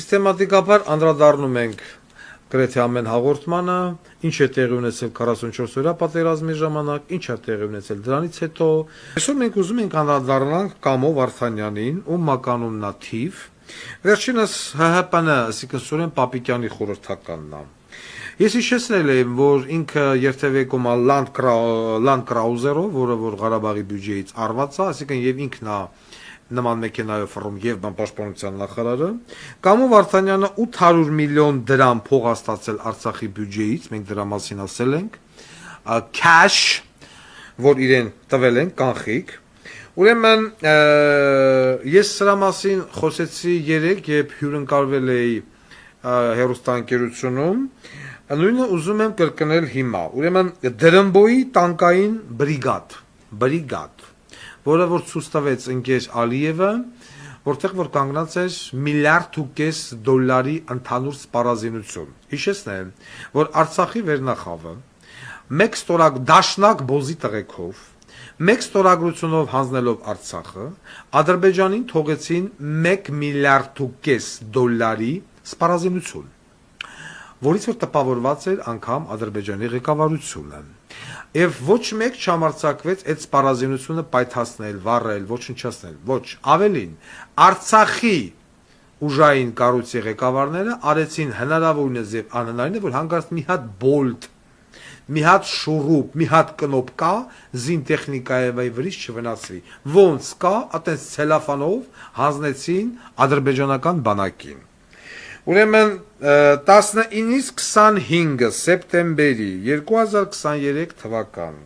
Սիստեմատիկաբար անդրադառնում ենք գրեթե ամեն հաղորդմանը, ինչ է տեղի ունեցել 44-օրյա պատերազմի ժամանակ, ինչ է տեղի ունեցել դրանից հետո։ Այսօր մենք ուզում ենք անդրադառնալ Կամո Վարդանյանին, ում մականունն է Թիվ, վերջինս ՀՀՊՆ, այսինքն Սուրեն Պապիկյանի խորհրդականն է։ Ես հիշեցնել եմ, որ ինքը երթևեկում է Land Cruiser-ով, որը որ Ղարաբաղի բյուջեից արված է, այսինքն եւ ինքն է նման մեքենայով ֆռում եւ բանպաշտպանության նախարարը։ Կամո Վարդանյանը 800 միլիոն դրամ փող ստացել Արցախի բյուջեից, մենք դրա մասին ասել ենք, cash, որ իրեն տվել են կանխիկ։ Ուրեմն ես սրա մասին խոսեցի երեք, երբ հյուրընկալվել էի հեռուստաընկերությունում, նույնը ուզում եմ կրկնել հիմա։ Ուրեմն Դրամբոյի տանկային բրիգադ, որը որ ցույց տվեց ընկեր Ալիևը, որտեղ որ կանգնած էր $1.5 միլիարդ ընդհանուր սպառազինություն։ Հիշեցնեմ, որ Արցախի վերնախավը մեկ ստորակ դաշնակ բոզի տղեկով, մեկ ստորագրությունով հանձնելով Արցախը, Ադրբեջանին թողեցին $1.5 միլիարդ սպառազինություն, որից որ տպավորված էր անգամ Ադրբեջանի ղեկավարությունը։ Եվ ոչ մեկ չհամարձակվեց այդ սպառազինությունը պայթացնել, վառել, ոչնչացնել, ոչ, ավելին, Արցախի ուժային կառույցի ղեկավարները արեցին հնարավորինս եւ անհնարինը, որ հանգարց մի հատ բոլտ, մի հատ շուրուպ, մի հատ կնոպկա զինտեխնիկայի վրից չվնասվի։ Ոնց կա, այտենց ցելոֆանով հանձնեցին ադրբեջանական բանակին։ Ուրեմն 19-ից 25 սեպտեմբերի 2023 թվական